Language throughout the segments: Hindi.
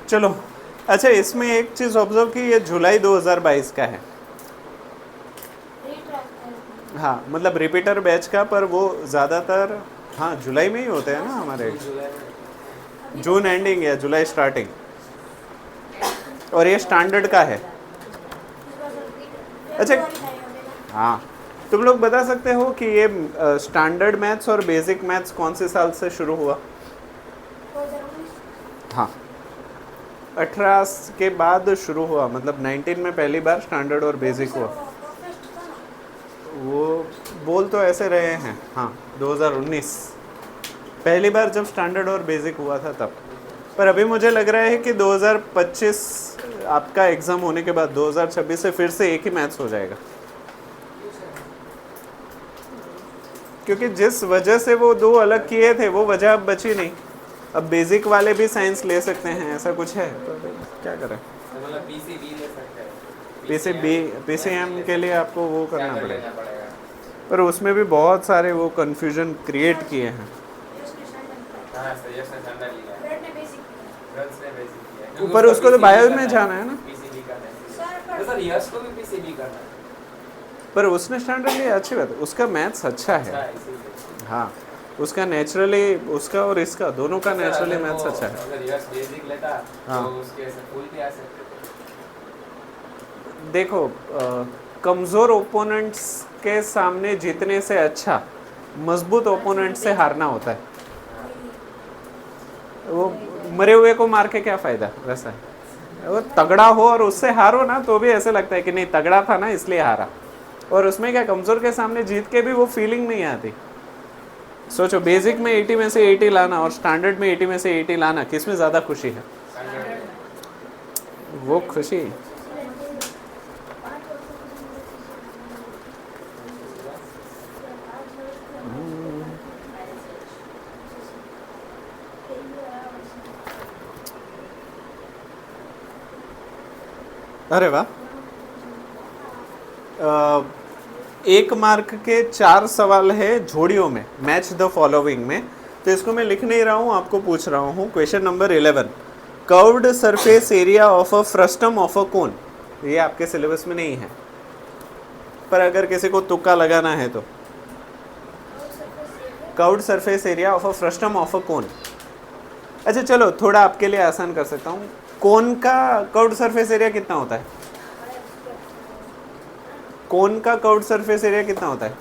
चलो, अच्छा इसमें एक चीज ऑब्जर्व की, ये जुलाई 2022 का है। हाँ, मतलब रिपीटर बैच का, पर वो ज़्यादातर हाँ जुलाई में ही होते हैं ना हमारे, जून एंडिंग या जुलाई स्टार्टिंग। और ये स्टैंडर्ड का है। अच्छा, हाँ, तुम लोग बता सकते हो कि ये स्टैंडर्ड मैथ्स और बेसिक मैथ्स कौन से साल से शुरू हुआ? हाँ, 18 के बाद शुरू हुआ, मतलब 19 में पहली बार स्टैंडर्ड और बेसिक हुआ। वो बोल तो ऐसे रहे हैं, हाँ 2019 पहली बार जब स्टैंडर्ड और बेसिक हुआ था तब। पर अभी मुझे लग रहा है कि 2025 आपका एग्ज़ाम होने के बाद 2026 से फिर से एक ही मैथ्स हो जाएगा, क्योंकि जिस वजह से वो दो अलग किए थे वो वजह अब बची नहीं। अब बेसिक वाले भी साइंस ले सकते हैं, ऐसा कुछ है तो क्या करें। मतलब पीसीबी ले सकते हैं, पीसीएम के लिए आपको वो करना पड़ेगा, पर उसमें भी बहुत सारे वो कन्फ्यूजन क्रिएट किए हैं। हाँ सर, यश ने स्टैंडर्ड लिया है, गर्ल्स ने बेसिक किया है, क्योंकि ऊपर उसको तो PCB बायो करना में है, जाना है ना। पीसीबी करना है तो सर यश को भी पीसीबी करना है। पर उसने स्टैंडर्ड लिया, अच्छी बात है, उसका मैथ्स अच्छा है। अच्छा, इसीलिए हाँ, उसका नेचुरली, उसका और इसका दोनों का सर, नेचुरली अगर मैथ्स वो- अच्छा है। अगर यश बेसिक लेता हाँ। तो उसके ऐसे फुल भी आ सकते थे। देखो, कमज़ोर ओपोनेंट्स के सामने जीतने से अच्छा मजबूत ओपोनेंट से हारना होता है। वो मरे हुए को मार के क्या फ़ायदा, वैसा है। वो तगड़ा हो और उससे हारो ना तो भी ऐसे लगता है कि नहीं तगड़ा था ना इसलिए हारा। और उसमें क्या, कमज़ोर के सामने जीत के भी वो फीलिंग नहीं आती। सोचो, बेसिक में 80 में से 80 लाना और स्टैंडर्ड में 80 में से 80 लाना, किस में ज़्यादा खुशी है? वो खुशी। अरे वाह, 1 मार्क के 4 सवाल है जोड़ियों में, मैच द फॉलोइंग में। तो इसको मैं लिख नहीं रहा हूँ, आपको पूछ रहा हूँ। Question number 11, curved surface area of a frustum of a cone. ये आपके सिलेबस में नहीं है, पर अगर किसी को तुक्का लगाना है तो curved surface area of a frustum of a cone. अच्छा चलो, थोड़ा आपके लिए आसान कर सकता हूँ। कोन का कर्व्ड सरफेस एरिया कितना होता है? कोन का कर्व्ड सरफेस एरिया कितना होता है?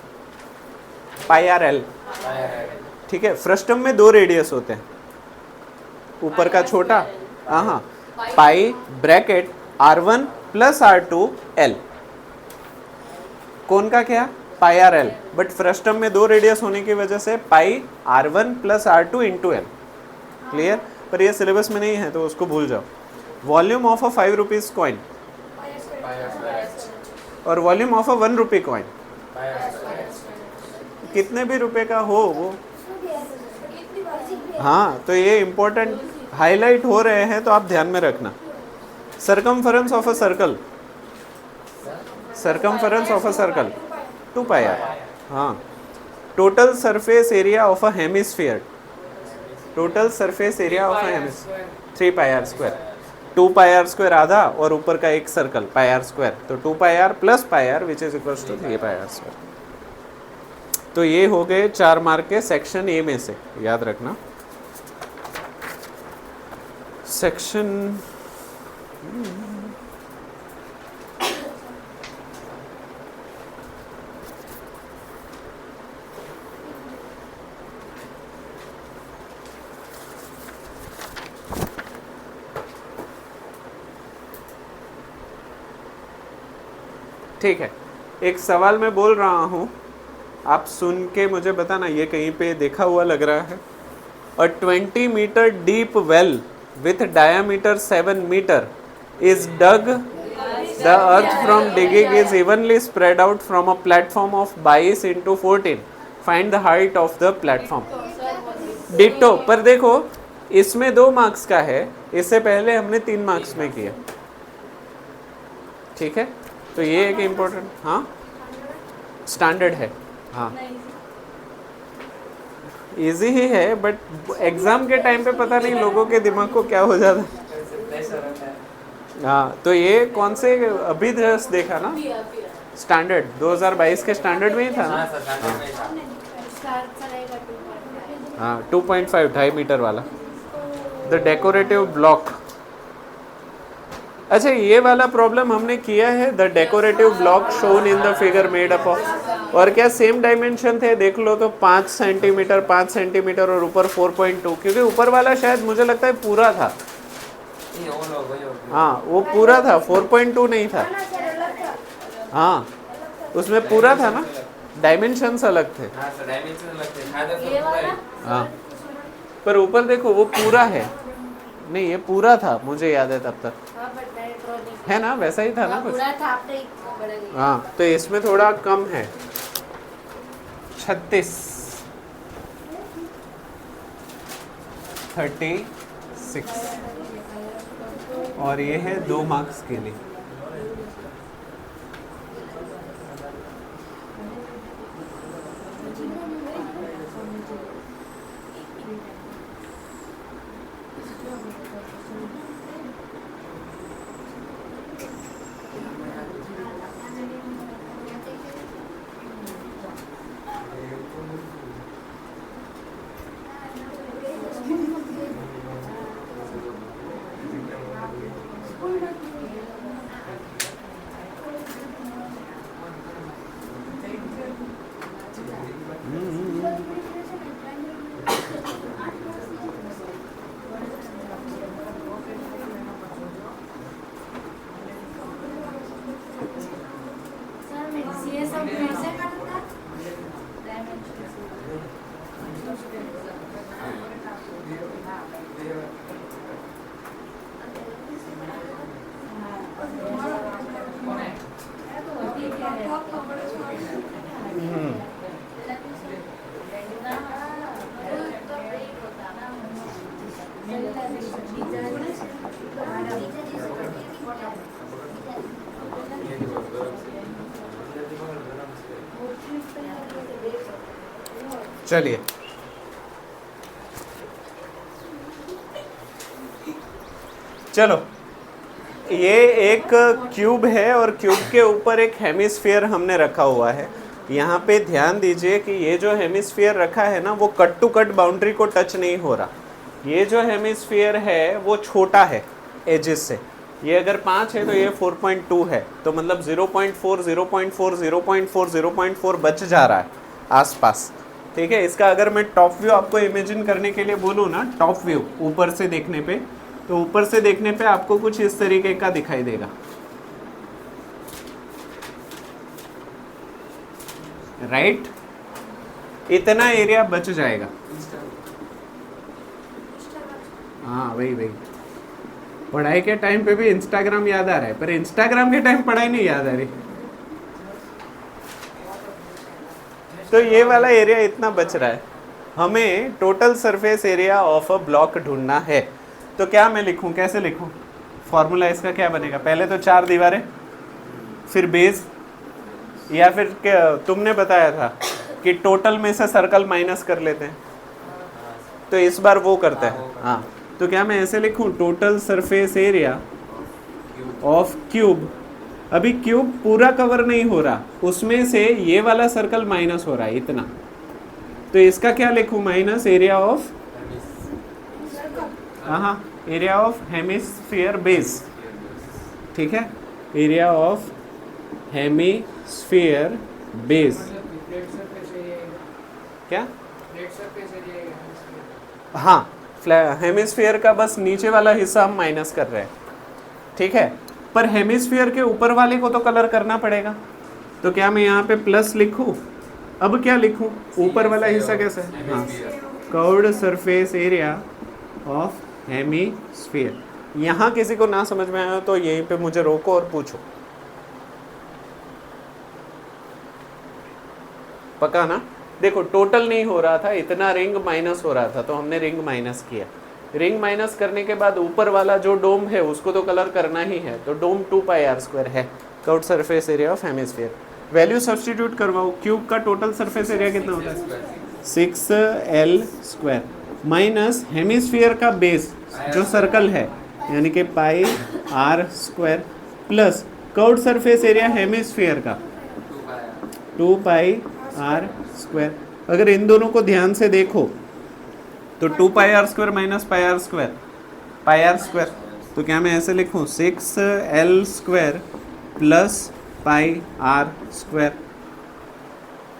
पाई आर एल। ठीक है, फ्रस्टम में 2 रेडियस होते हैं, ऊपर का छोटा, हाँ, pi bracket R1 plus R2 L। Cone का क्या? Pi R L, but frustum में 2 रेडियस होने की वजह से pi R1 plus R2 into L. Clear? पर ये सिलेबस में नहीं है तो उसको भूल जाओ। Volume of a 5 rupees coin और volume of a 1 rupee coin, कितने भी रुपए का हो वो, हाँ, तो ये इंपॉर्टेंट हाईलाइट हो रहे हैं तो आप ध्यान में रखना। Circumference of a circle, circumference of a circle 2 pi R. हाँ, total surface area of a hemisphere, total surface area of a hemisphere 3 pi R square. 2 pi R square आधा और ऊपर का एक सर्कल पाई आर स्क्वायर, तो 2 pi R plus pi R which is equals to 3 pi R square. तो ये हो गए 4 मार्क के सेक्शन ए में से, याद रखना। सेक्शन ठीक है, एक सवाल मैं बोल रहा हूँ, आप सुन के मुझे बताना, ये कहीं पे देखा हुआ लग रहा है। A 20 metre deep well with diameter 7 metre is dug. The earth from digging is evenly spread out from a platform of 22 into 14. Find the height of the platform. Ditto, पर देखो इसमें 2 मार्क्स का है, इससे पहले हमने 3 मार्क्स में किया। ठीक है, तो ये एक इम्पोर्टेंट, हाँ स्टैंडर्ड है, हाँ इजी ही है, बट एग्जाम के टाइम पे पता नहीं लोगों के दिमाग को क्या हो जाता है। प्रेशर रहता है। हाँ, तो ये कौन से अभी जस्ट देखा ना, स्टैंडर्ड 2022 के स्टैंडर्ड में ही था हाँ ना। सर, स्टैंडर्ड में ही था। हाँ 2.5 2.5 मीटर वाला द डेकोरेटिव ब्लॉक। अच्छा, ये वाला प्रॉब्लम हमने किया है, the decorative block shown in the figure made up of, और क्या सेम डायमेंशन थे देख लो तो 5 सेंटीमीटर 5 सेंटीमीटर और ऊपर 4.2, क्योंकि ऊपर वाला शायद मुझे लगता है पूरा था। ये वो लोग वही होते हैं। हाँ वो पूरा था, 4.2 नहीं था। हाँ उसमें पूरा था ना, डायमेंशंस अलग थे। हाँ सर, डायमेंशन लगते हैं। फायदा तो पूरा ही। हाँ पर ऊपर देखो वो पूरा है, नहीं ये पूरा था मुझे याद है तब तक, है ना, वैसा ही था ना कुछ। हाँ तो इसमें थोड़ा कम है, 36 36, और ये है 2 मार्क्स के लिए। चलिए चलो, ये एक क्यूब है और क्यूब के ऊपर एक हेमिस्फीयर हमने रखा हुआ है। यहाँ पे ध्यान दीजिए कि ये जो हेमिस्फीयर रखा है ना, वो कट टू कट बाउंड्री को टच नहीं हो रहा। ये जो हेमिस्फीयर है वो छोटा है एजेस से, ये अगर 5 है तो ये 4.2 है, तो मतलब 0.4 0.4 0.4 0.4 बच जा रहा है आसपास। ठीक है, इसका अगर मैं टॉप व्यू आपको इमेजिन करने के लिए बोलूँ ना, टॉप व्यू ऊपर से देखने पे, तो ऊपर से देखने पे आपको कुछ इस तरीके का दिखाई देगा। राइट, इतना एरिया बच जाएगा। हाँ वही वही, पढ़ाई के टाइम पे भी इंस्टाग्राम याद आ रहा है, पर इंस्टाग्राम के टाइम पढ़ाई नहीं याद आ रही। तो ये वाला एरिया इतना बच रहा है। हमें total surface area of a block ढूंढना है, तो क्या मैं लिखूं, कैसे लिखूं, फॉर्मूला इसका क्या बनेगा? पहले तो 4 दीवारें, फिर बेस, या फिर तुमने बताया था कि टोटल में से सर्कल माइनस कर लेते हैं, तो इस बार वो करते हैं। हाँ तो क्या मैं ऐसे लिखूं, total surface area of cube. अभी क्यूब पूरा कवर नहीं हो रहा, उसमें से ये वाला सर्कल माइनस हो रहा है इतना, तो इसका क्या लिखूं, माइनस एरिया ऑफ, हाँ एरिया ऑफ हेमिस्फीयर बेस। ठीक है, एरिया ऑफ हेमिस्फीयर बेस। क्या? हाँ, हेमिस्फीयर का बस नीचे वाला हिस्सा हम माइनस कर रहे हैं। ठीक है, पर हेमिस्फीयर के ऊपर वाले को तो कलर करना पड़ेगा, तो क्या मैं यहाँ पे प्लस लिखूँ? अब क्या लिखूँ, ऊपर वाला हिस्सा कैसे? हाँ, curved surface area of hemisphere. यहाँ किसी को ना समझ में आया तो यहीं पे मुझे रोको और पूछो। पक्का ना? देखो टोटल नहीं हो रहा था, इतना रिंग माइनस हो रहा था, तो हमने रिंग माइनस किया। रिंग माइनस करने के बाद ऊपर वाला जो डोम है उसको तो कलर करना ही है, तो डोम 2πr² है, curved surface area of hemisphere. Value substitute करवाओ, क्यूब का टोटल सरफेस एरिया कितना होता है? 6l² माइनस हेमिस्फीयर का बेस जो सर्कल है यानी कि पाई r square plus curved surface area hemisphere का 2 पाई r स्क्वायर। अगर इन दोनों को ध्यान से देखो तो 2 पाई r square minus pi r square, तो क्या मैं ऐसे लिखूं 6l² plus pi r square.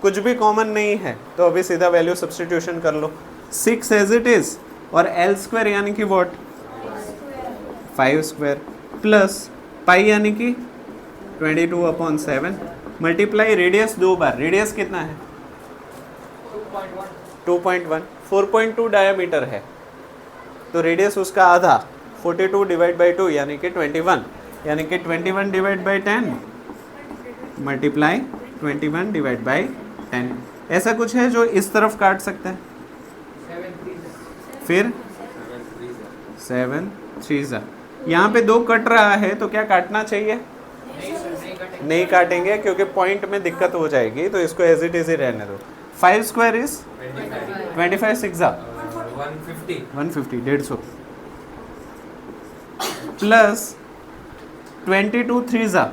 कुछ भी कॉमन नहीं है तो अभी सीधा वैल्यू सब्स्टिट्यूशन कर लो, 6 एज इट इज और l² यानी कि व्हाट 5² प्लस पाई यानी कि 22/7 मल्टीप्लाई रेडियस 2 बार, रेडियस कितना है 2.1, 4.2 डायमीटर है तो रेडियस उसका आधा 42 डिवाइड बाई 2 यानी कि 21, यानी कि 21 divide by 10 multiply 21 divide by 10। ऐसा कुछ है जो इस तरफ काट सकता है, फिर 7 3 यहाँ पे 2 कट रहा है तो क्या काटना चाहिए, नहीं काटेंगे क्योंकि पॉइंट में दिक्कत हो जाएगी, तो इसको एज इट इज ही रहने दो। 5² इज 25 6 150 150 प्लस 22 3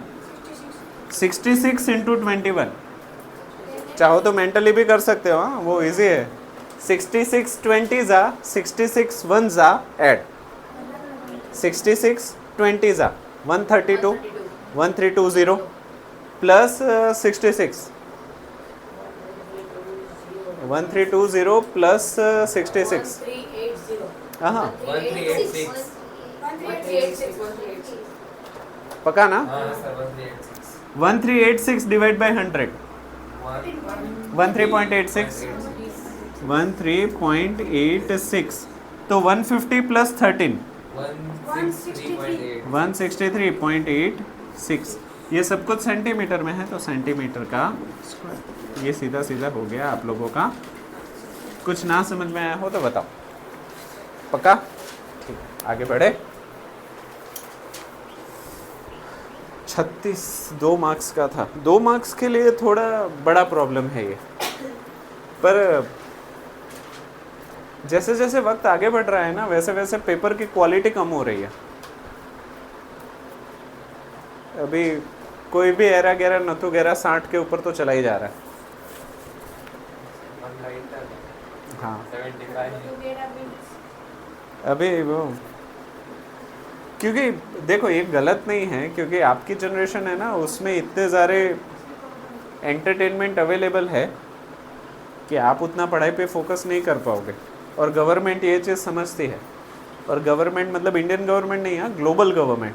66 इंटू 21, चाहो तो मेंटली भी कर सकते हो, हाँ वो इजी है। 66 20 66 1 ऐड 66 20 132 1320 प्लस 66 1320 प्लस 66 हाँ 1386 पका ना, हाँ सर 1386 1386 डिवाइड बाई 100 13.86 13.86 तो 150 प्लस 13 163.86, ये सब कुछ सेंटीमीटर में है तो सेंटीमीटर का स्क्वायर। ये सीधा सीधा हो गया आप लोगों का। कुछ ना समझ में आया हो तो बताओ, पक्का ठीक, आगे बढ़े। 36 2 मार्क्स का था, 2 मार्क्स के लिए थोड़ा बड़ा प्रॉब्लम है ये, पर जैसे जैसे वक्त आगे बढ़ रहा है ना वैसे वैसे पेपर की क्वालिटी कम हो रही है। अभी कोई भी एरा गैरा नथु गैरा 60 के ऊपर तो चला ही जा रहा है। हाँ अभी वो क्योंकि देखो ये गलत नहीं है, क्योंकि आपकी जनरेशन है ना उसमें इतने सारे एंटरटेनमेंट अवेलेबल है कि आप उतना पढ़ाई पे फोकस नहीं कर पाओगे। और गवर्नमेंट ये चीज़ समझती है, और गवर्नमेंट मतलब इंडियन गवर्नमेंट नहीं है, ग्लोबल गवर्नमेंट,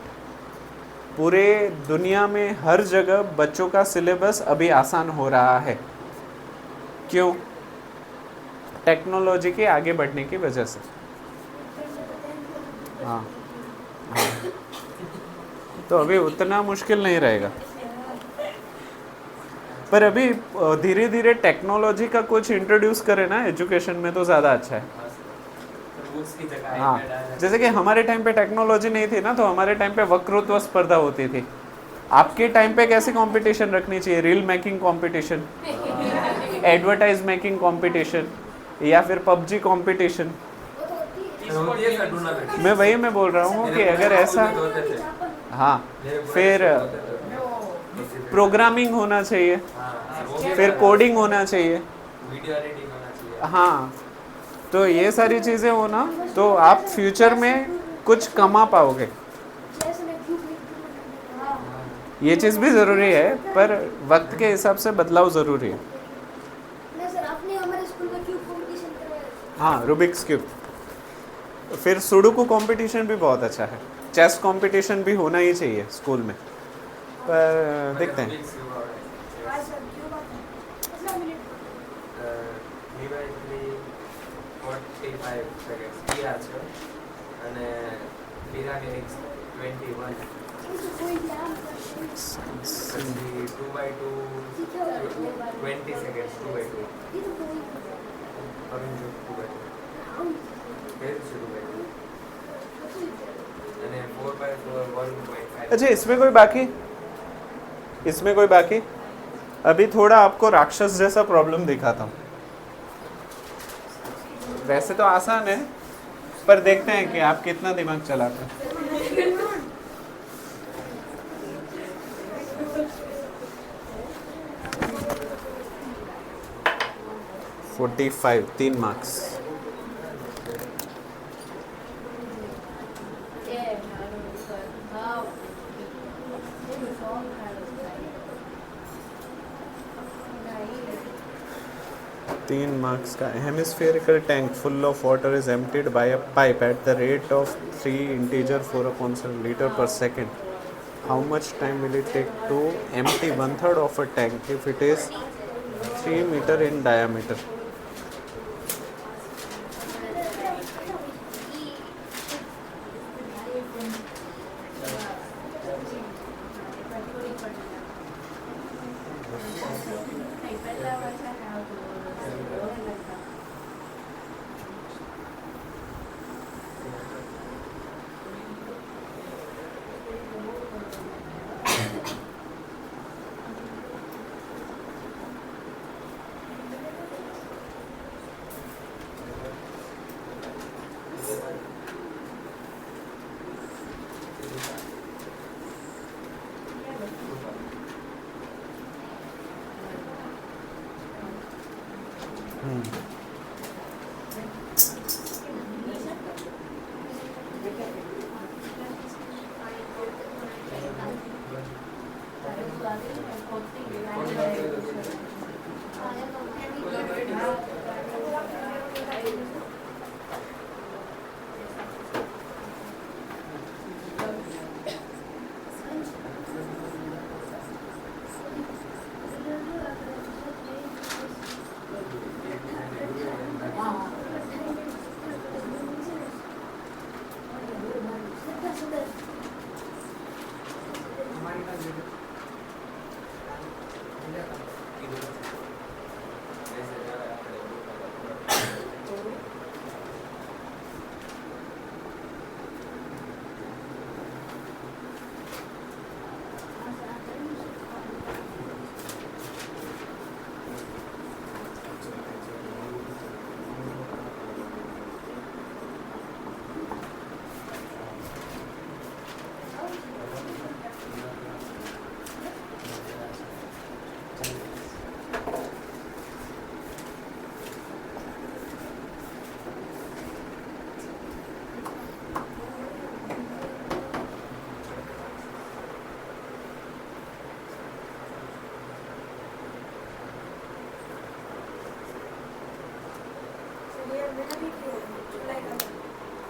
पूरे दुनिया में हर जगह बच्चों का सिलेबस अभी आसान हो रहा है। क्यों? टेक्नोलॉजी के आगे बढ़ने की वजह से। हाँ तो अभी उतना मुश्किल नहीं रहेगा, पर अभी धीरे धीरे टेक्नोलॉजी का कुछ इंट्रोड्यूस करें ना एजुकेशन में तो ज़्यादा अच्छा है। हाँ जैसे कि हमारे टाइम पे टेक्नोलॉजी नहीं थी ना, तो हमारे टाइम पे वक्तृत्व स्पर्धा होती थी। आपके टाइम पे कैसे कंपटीशन रखनी चाहिए? Reel making competition, advertise making competition, या फिर पबजी कंपटीशन। मैं बोल रहा हूँ कि अगर ऐसा, हाँ फिर प्रोग्रामिंग होना चाहिए, फिर कोडिंग होना चाहिए, वीडियो एडिटिंग होना चाहिए। हाँ तो ये सारी चीज़ें हो ना तो आप फ्यूचर में कुछ कमा पाओगे। ये चीज़ भी ज़रूरी है, पर वक्त के हिसाब से बदलाव ज़रूरी है। हाँ रूबिक्स क्यूब, फिर सुडोकू कंपटीशन भी बहुत अच्छा है, चेस कंपटीशन भी होना ही चाहिए स्कूल में, पर देखते हैं। अच्छा इसमें कोई बाकी अभी थोड़ा आपको राक्षस जैसा प्रॉब्लम दिखाता हूँ। वैसे तो आसान है, पर देखते हैं कि आप कितना दिमाग चलाते हैं। 45, 3 मार्क्स। तीन मार्क्स का hemispherical tank full of water is emptied bye a pipe at the rate of 3 integer 4/7 litre पर second. How much time will it take to empty 1/3 of a tank if it is 3 meter in diameter?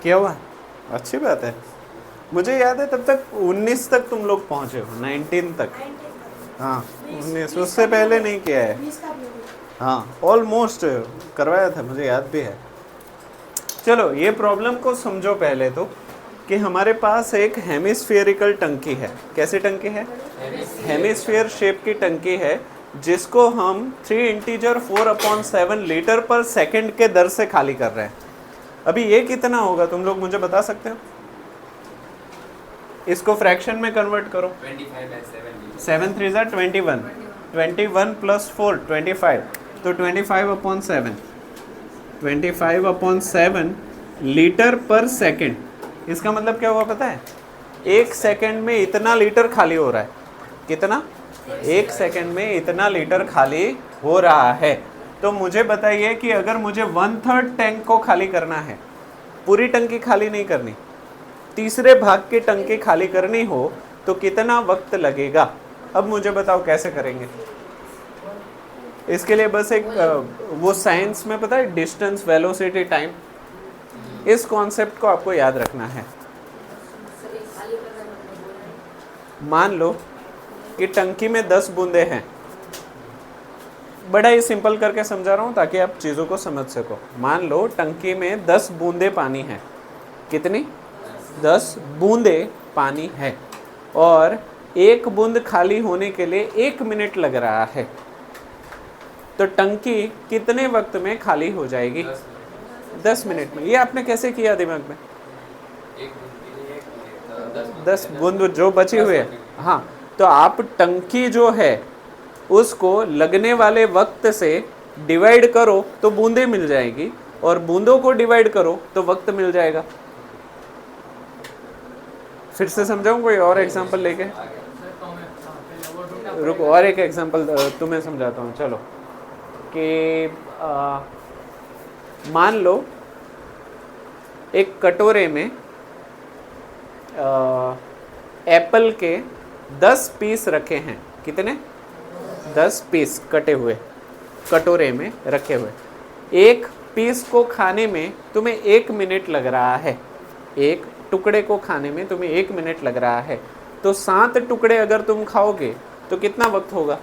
क्या हुआ? अच्छी बात है। मुझे याद है तब तक 19 तक तुम लोग पहुंचे हो, 19 तक। हाँ 19, उससे पहले नहीं किया है। हाँ ऑलमोस्ट करवाया था, मुझे याद भी है। चलो ये प्रॉब्लम को समझो पहले तो, कि हमारे पास एक हेमिस्फेरिकल टंकी है। कैसी टंकी है? हेमिस्फेयर शेप की टंकी है, जिसको हम 3 इंटीजर 4/7 लीटर पर सेकंड के दर से खाली कर रहे हैं। अभी ये कितना होगा तुम लोग मुझे बता सकते हो? इसको फ्रैक्शन में कन्वर्ट करो। 7 3 ज़ा 21, 21 + 4 25, तो 25/7, 25/7 लीटर पर सेकंड। इसका मतलब क्या हुआ पता है? 1 सेकंड में इतना लीटर खाली हो रहा है। कितना? 1 सेकंड में इतना लीटर खाली हो रहा है। तो मुझे बताइए कि अगर मुझे 1/3 टैंक को खाली करना है, पूरी टंकी खाली नहीं करनी, तीसरे भाग की टंकी खाली करनी हो, तो कितना वक्त लगेगा? अब मुझे बताओ कैसे करेंगे? इसके लिए बस एक वो साइंस में पता है, डिस्टेंस, वेलोसिटी, टाइम, इस कॉन्सेप्ट को आपको याद रखना है। मान लो कि टंकी में 10 बूंदे हैं। बड़ा ही सिंपल करके समझा रहा हूँ ताकि आप चीज़ों को समझ सको। मान लो टंकी में 10 बूंदे पानी है। कितनी? 10 बूंदे पानी है, और 1 बूंद खाली होने के लिए 1 मिनट लग रहा है। तो टंकी कितने वक्त में खाली हो जाएगी? 10 मिनट में। ये आपने कैसे किया दिमाग में? 10 बूंद जो बची हुई है। हाँ, तो आप टंकी जो है उसको लगने वाले वक्त से डिवाइड करो तो बूंदे मिल जाएगी, और बूंदों को डिवाइड करो तो वक्त मिल जाएगा। फिर से समझाऊं कोई और एग्जांपल लेके? रुको, और एक एग्जांपल तुम्हें समझाता हूँ। चलो कि मान लो एक कटोरे में एप्पल के 10 पीस रखे हैं। कितने? 10 पीस कटे हुए कटोरे में रखे हुए। एक पीस को खाने में तुम्हें 1 मिनट लग रहा है। एक टुकड़े को खाने में तुम्हें 1 मिनट लग रहा है। तो 7 टुकड़े अगर तुम खाओगे तो कितना वक्त होगा?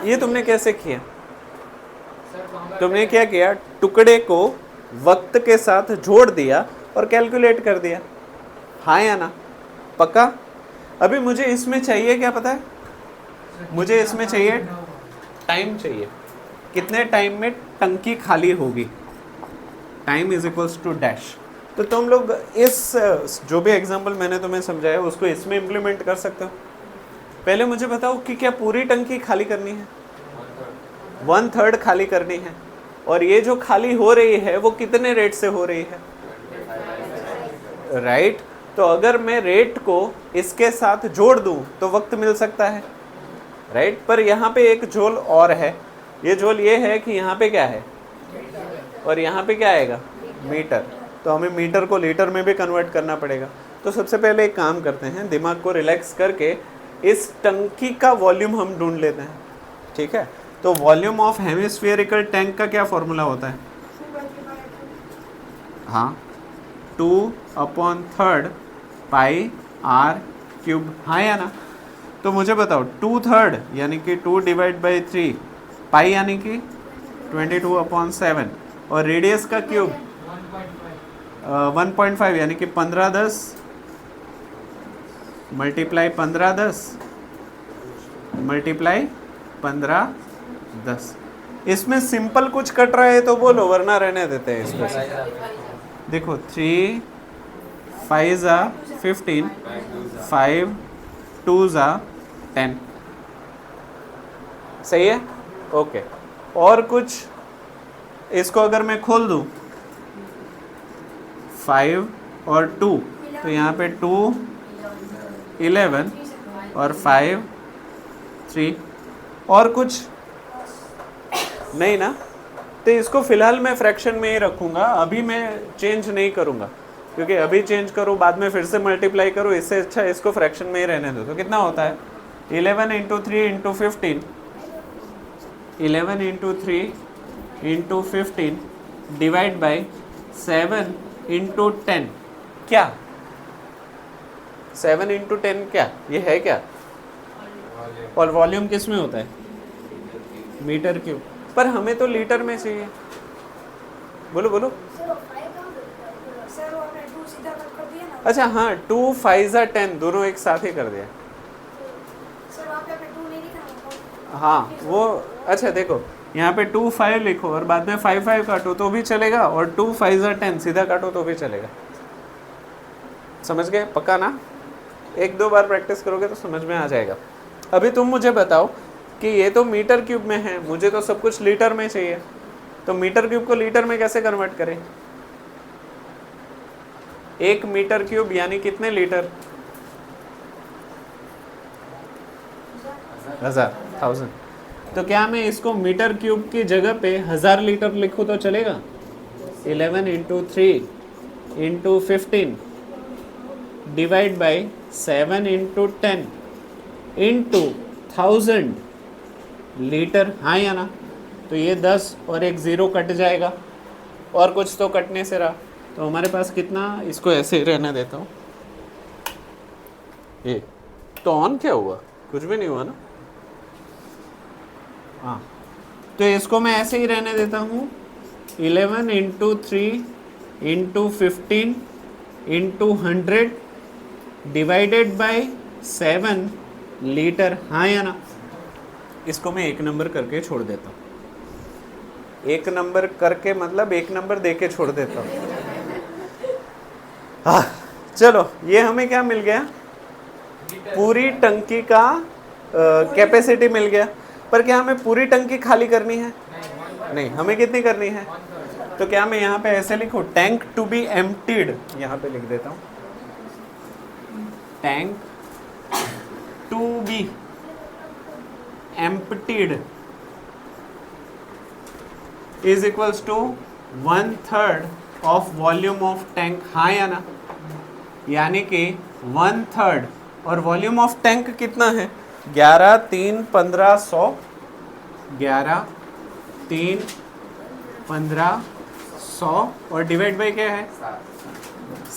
ये तुमने कैसे किया? तुमने क्या किया? टुकड़े को वक्त के साथ जोड़ दिया और कैलकुलेट कर दिया। हाँ या ना? पक्का? अभी मुझे इसमें चाहिए क्या पता है? मुझे इसमें चाहिए टाइम चाहिए। कितने टाइम में टंकी खाली होगी? Time is equals to dash. तो तुम लोग इस जो भी एग्जांपल मैंने तुम्हें समझाया उसको इसमें इम्प्लीमेंट कर सकते हो। पहले मुझे बताओ कि क्या पूरी टंकी खाली करनी है? 1/3 खाली करनी है। और ये जो खाली हो रही है वो कितने रेट से हो रही है? राइट। तो अगर मैं रेट को इसके साथ जोड़ दूं तो वक्त मिल सकता है। राइट। पर यहाँ पे एक झोल और है। ये झोल ये है कि यहाँ पे क्या है और यहाँ पे क्या आएगा? मीटर। तो हमें मीटर को लीटर में भी कन्वर्ट करना पड़ेगा। तो सबसे पहले एक काम करते हैं, दिमाग को रिलैक्स करके इस टंकी का वॉल्यूम हम ढूंढ लेते हैं। ठीक है। तो वॉल्यूम ऑफ हेमिस्फेरिकल टैंक का क्या फॉर्मूला होता है? हाँ, 2/3 पाई r क्यूब। हाँ या ना? तो मुझे बताओ 2/3 यानी कि 2/3 पाई यानी कि 22/7 और रेडियस का क्यूब 1.5 यानी कि 15×10 मल्टीप्लाई 15×10 मल्टीप्लाई 15×10। इसमें सिंपल कुछ कट रहा है तो बोलो, वरना रहने देते हैं इसको। देखो 3 5 15 5 2 10। सही है? ओके। और कुछ इसको अगर मैं खोल दूं 5 और 2 तो यहाँ पे 2 11 और 5 3। और कुछ नहीं ना? तो इसको फिलहाल मैं फ्रैक्शन में ही रखूंगा। अभी मैं चेंज नहीं करूंगा, क्योंकि अभी चेंज करूँ बाद में फिर से मल्टीप्लाई करूँ, इससे अच्छा इसको फ्रैक्शन में ही रहने दो। तो कितना होता है? 11 × 3 × 15 11 × 3 × 15 डिवाइड बाई 7 × 10। क्या 7 × 10 क्या ये है क्या? और वॉल्यूम किस में होता है? Metre cube. पर हमें तो लीटर में चाहिए। बोलो बोलो। अच्छा हाँ, 2 5 10 दोनों एक साथ ही कर दिया। हाँ वो अच्छा देखो, यहाँ पे 2 5 लिखो और बाद में 5 5 काटो तो भी चलेगा, और 2 5 10 सीधा काटो तो भी चलेगा। समझ गए? पक्का ना? 1-2 बार प्रैक्टिस करोगे तो समझ में आ जाएगा। अभी तुम मुझे बताओ कि ये तो मीटर क्यूब में है, मुझे तो सब कुछ लीटर में चाहिए। तो मीटर क्यूब को लीटर में कैसे कन्वर्ट करें? 1 मीटर क्यूब यानी कितने लीटर? 1000। तो क्या मैं इसको मीटर क्यूब की जगह पे 1000 लीटर लिखूं तो चलेगा? 11 × 3 × 15 डिवाइड बाई 7 × 10 इंटू 1000 लीटर। हाँ या ना? तो ये 10 और एक 0 कट जाएगा, और कुछ तो कटने से रहा। तो हमारे पास कितना? इसको ऐसे ही रहने देता हूँ। ये तो ऑन क्या हुआ? कुछ भी नहीं हुआ ना? हाँ, तो इसको मैं ऐसे ही रहने देता हूँ। 11 × 3 × 15 × 100 डिवाइडेड बाय 7 लीटर। हाँ या ना? इसको मैं 1 नंबर करके छोड़ देता हूँ। 1 नंबर करके मतलब 1 नंबर दे के छोड़ देता हूँ। हाँ चलो, ये हमें क्या मिल गया? पूरी टंकी का कैपेसिटी मिल गया। पर क्या हमें पूरी टंकी खाली करनी है? नहीं, हमें कितनी करनी है? तो क्या मैं यहाँ पे ऐसे लिखूँ, टैंक टू बी एम्प्टीड, यहाँ पे लिख देता हूँ, tank to be emptied is equals to 1/3 of volume of tank. हाँ या ना? यानी कि 1/3, और वॉल्यूम ऑफ टैंक कितना है? 11 3 15 100, 11 3 15 100 और डिवाइड बाई क्या है?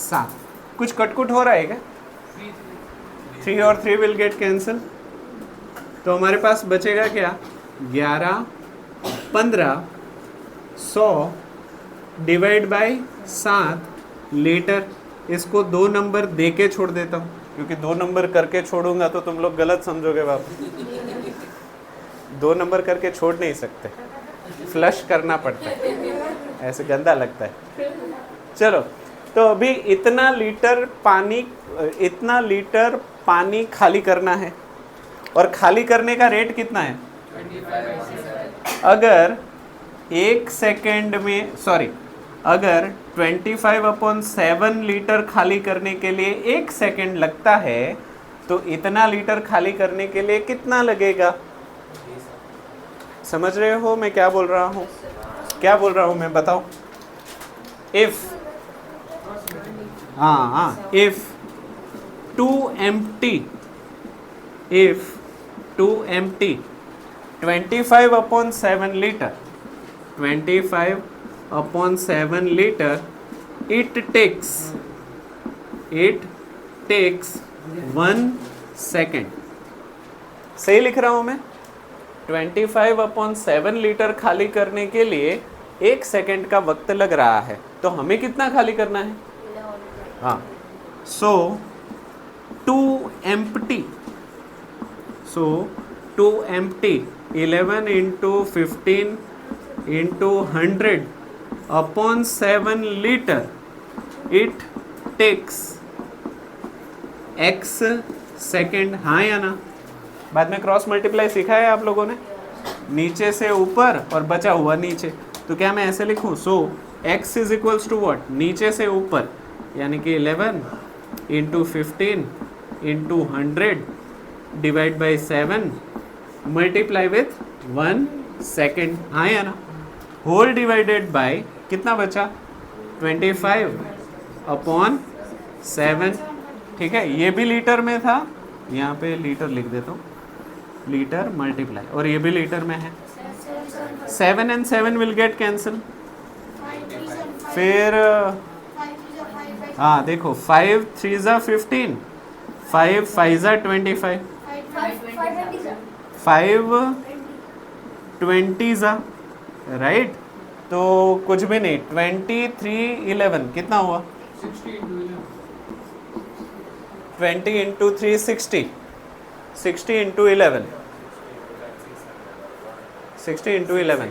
7। कुछ कटकुट हो रहा है क्या? 3 और 3 विल गेट कैंसिल, तो हमारे पास बचेगा क्या? 11 15 100 डिवाइड बाई 7 लीटर। इसको 2 नंबर दे के छोड़ देता हूँ, क्योंकि 2 नंबर करके छोड़ूंगा तो तुम लोग गलत समझोगे बाबू। 2 नंबर करके छोड़ नहीं सकते, फ्लश करना पड़ता है, ऐसे गंदा लगता है। चलो, तो अभी इतना लीटर पानी खाली करना है, और खाली करने का रेट कितना है? अगर 1 सेकेंड में, सॉरी, अगर 25/7 लीटर खाली करने के लिए 1 सेकेंड लगता है, तो इतना लीटर खाली करने के लिए कितना लगेगा? समझ रहे हो मैं क्या बोल रहा हूँ? क्या बोल रहा हूँ मैं, बताओ। If if two empty 25/7 litre, 25/7 litre, it takes 1 second. सही लिख रहा हूं मैं? 25/7 लीटर खाली करने के लिए 1 सेकेंड का वक्त लग रहा है, तो हमें कितना खाली करना है? हाँ, so to empty 11 into 15 into 100/7 litre, it takes x second. हाँ या ना? बाद में क्रॉस मल्टीप्लाई सीखा है आप लोगों ने, नीचे से ऊपर और बचा हुआ नीचे, तो क्या मैं ऐसे लिखूं? So x is equals to what? नीचे से ऊपर, यानी कि 11 into 15 into 100 divide by 7 multiply with 1 second. हाँ या ना? होल डिवाइडेड बाय कितना बचा? 25/7। ठीक है, ये भी लीटर में था, यहाँ पे लीटर लिख देता हूँ, लीटर मल्टीप्लाई, और ये भी लीटर में है। 7 and 7 विल गेट कैंसिल। फिर हाँ देखो, 5 3 15, 5 5 25, 5 20 राइट, तो कुछ भी नहीं, 23 11 कितना हुआ? 20 into 3 60, 60 into 11, 60 into 11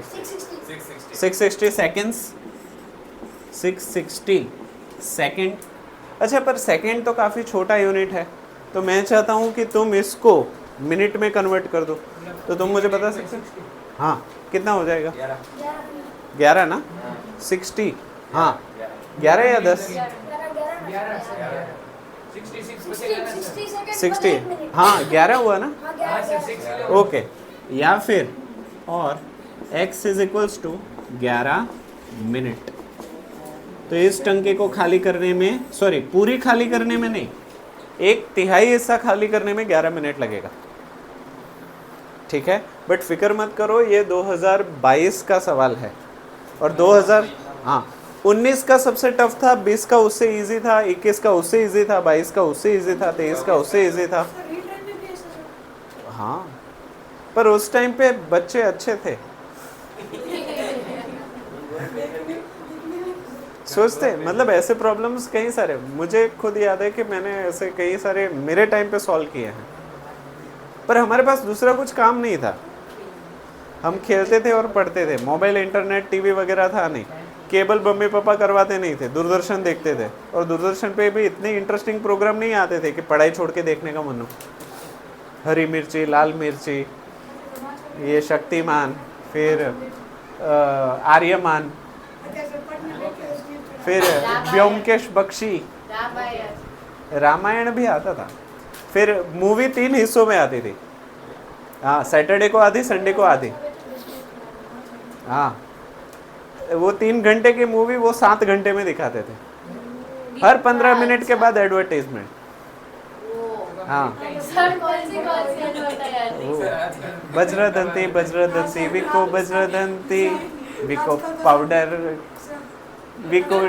660 seconds, 660 second. अच्छा, पर सेकेंड तो काफ़ी छोटा यूनिट है, तो मैं चाहता हूँ कि तुम इसको मिनट में कन्वर्ट कर दो, तो तुम मुझे बता सकते हो? हाँ, कितना हो जाएगा? 11 ना? 60, हाँ 11 या 10? 60, हाँ 11 हुआ ना? ओके, या फिर और x is equals to 11 minute. तो इस टंकी को खाली करने में, सॉरी पूरी खाली करने में नहीं, 1/3 हिस्सा खाली करने में 11 मिनट लगेगा। ठीक है, बट फिक्र मत करो, ये 2022 का सवाल है, और 19 का सबसे टफ था, 20 का उससे इजी था, 21 का उससे इजी था, 22 का उससे इजी था, 23 का उससे इजी था। हाँ, पर उस टाइम पे बच्चे अच्छे थे, सोचते, मतलब ऐसे प्रॉब्लम्स कई सारे, मुझे खुद याद है कि मैंने ऐसे कई सारे मेरे टाइम पे सॉल्व किए हैं, पर हमारे पास दूसरा कुछ काम नहीं था, हम खेलते थे और पढ़ते थे, मोबाइल इंटरनेट टीवी वगैरह था नहीं, केबल मम्मी पापा करवाते नहीं थे, दूरदर्शन देखते थे, और दूरदर्शन पे भी इतने इंटरेस्टिंग प्रोग्राम नहीं आते थे कि पढ़ाई छोड़ के देखने का मन हो। हरी मिर्ची, लाल मिर्ची, ये शक्तिमान, फिर आर्यमान, फिर ब्योमकेश बख्शी, रामायण भी आता था। फिर मूवी 3 हिस्सों में आती थी। हाँ, सैटरडे को आधी, संडे को आधी। हाँ, वो 3 घंटे की मूवी वो 7 घंटे में दिखाते थे। हर 15 मिनट के बाद एडवर्टाइजमेंट। हाँ, वज्रदंती वज्रदंती विको वज्रदंती विको पाउडर विको।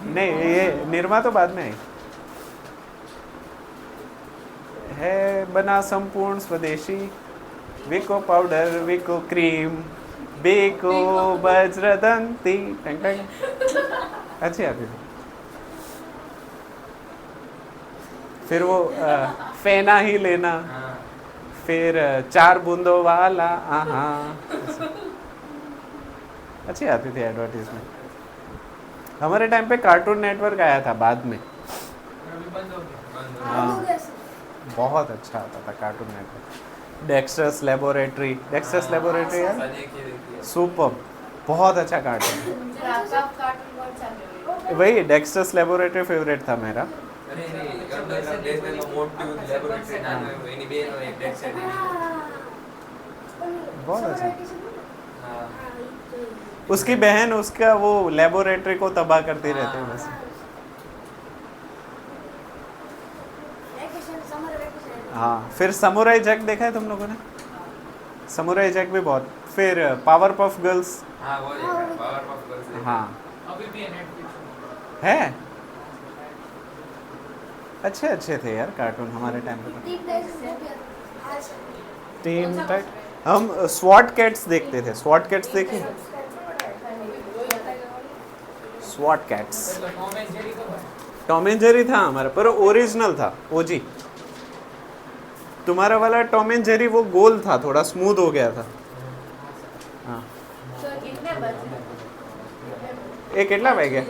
नहीं, ये निरमा तो बाद में आई है। बना संपूर्ण स्वदेशी, विको पाउडर, विको क्रीम, विको वज्रदंती। टंग टंग अच्छी आती थी। फिर वो फेना ही लेना, फिर 4 बूंदों वाला, अच्छी आती थी एडवर्टीजमेंट। हमारे टाइम पे कार्टून नेटवर्क आया था बाद में। हाँ, बहुत अच्छा आता था cartoon network. Dexters laboratory, Dexters laboratory है सुपर, बहुत अच्छा कार्टून। वही डेक्स्टर्स लेबोरेटरी फेवरेट था मेरा। बहुत अच्छा। उसकी बहन उसका वो लेबोरेटरी को तबाह करती रहती है बस। हाँ, फिर समुराई जैक देखा है तुम लोगों ने? समुराई जैक भी बहुत। फिर पावर पफ गर्ल्स। हाँ, अभी भी नेटफ्लिक्स है। अच्छे अच्छे थे यार कार्टून हमारे टाइम पे। 3 टाइप। हम स्वॉट कैट्स देखते थे। स्वॉट कैट्स देखे? स्वॉट कैट्स। टॉम एंड जेरी था हमारा, पर ओरिजिनल था, ओजी। तुम्हारा वाला टॉम एंड जेरी वो गोल था, थोड़ा स्मूथ हो गया था। हाँ, एक कितना बह गया।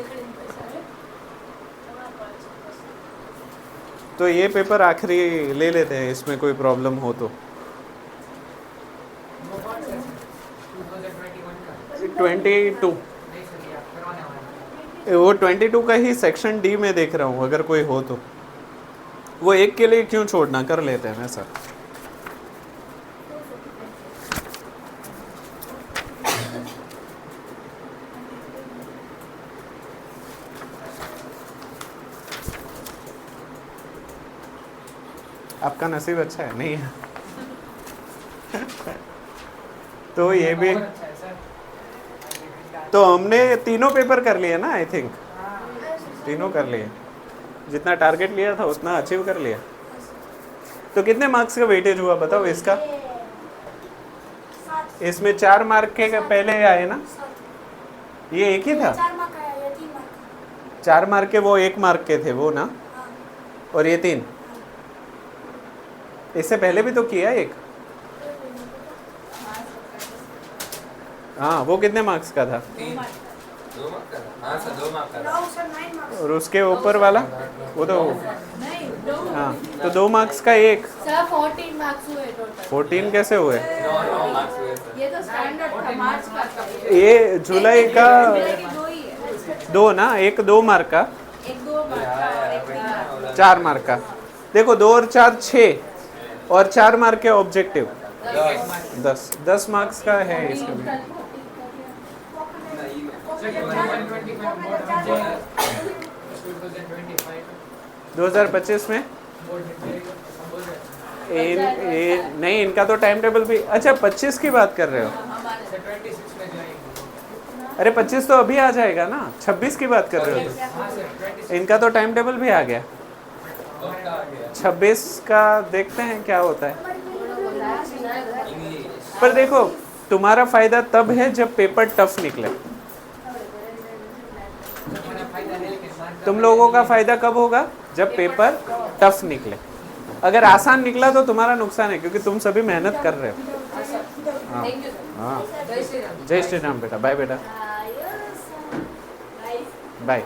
तो ये पेपर आखिरी ले लेते हैं, इसमें कोई प्रॉब्लम हो तो। 22 वो 22 का ही सेक्शन डी में देख रहा हूँ, अगर कोई हो तो। वो एक के लिए क्यों छोड़ना, कर लेते हैं ना सर। आपका नसीब अच्छा है, नहीं है। तो ये भी, तो हमने तीनों पेपर कर लिए ना, आई थिंक तीनों कर लिए। जितना टारगेट लिया था उतना अचीव कर लिया। तो कितने मार्क्स का वेटेज हुआ बताओ इसका? इसमें 4 मार्क के पहले आए ना? ये एक ही था? 4 मार्क के, वो 1 मार्क के थे वो ना? और ये 3? इससे पहले भी तो किया एक। हाँ, वो कितने मार्क्स का था? 2 मार्क का था। सर 2 मार्क का था। और उसके ऊपर वाला वो तो हाँ, तो 2 मार्क्स का एक। सर 14 मार्क्स हुए टोटल। 14 कैसे हुए? 9 मार्क्स हुए सर। ये तो स्टैंडर्ड था, मार्च का। ये जुलाई का 2 ही है। 2 ना, एक 2 मार्क का, एक 2 मार्क का और एक 3 मार्क 4 मार्क का। देखो 2 और 4 6, और 4 मार्क के ऑब्जेक्टिव 10 मार्क्स का है इसका भी। 2025 में नहीं, इनका तो टाइम टेबल भी। अच्छा, 25 की बात कर रहे हो? अरे 25 तो अभी आ जाएगा ना, 26 की बात कर रहे हो तो? इनका तो टाइम टेबल भी आ गया। 26 का देखते हैं क्या होता है। पर देखो, तुम्हारा फायदा तब है जब पेपर टफ निकले। तुम लोगों का फायदा कब होगा? जब पेपर टफ निकले। अगर आसान निकला तो तुम्हारा नुकसान है, क्योंकि तुम सभी मेहनत कर रहे हो। हाँ हाँ, जय श्री राम बेटा। बाय बेटा, बाय।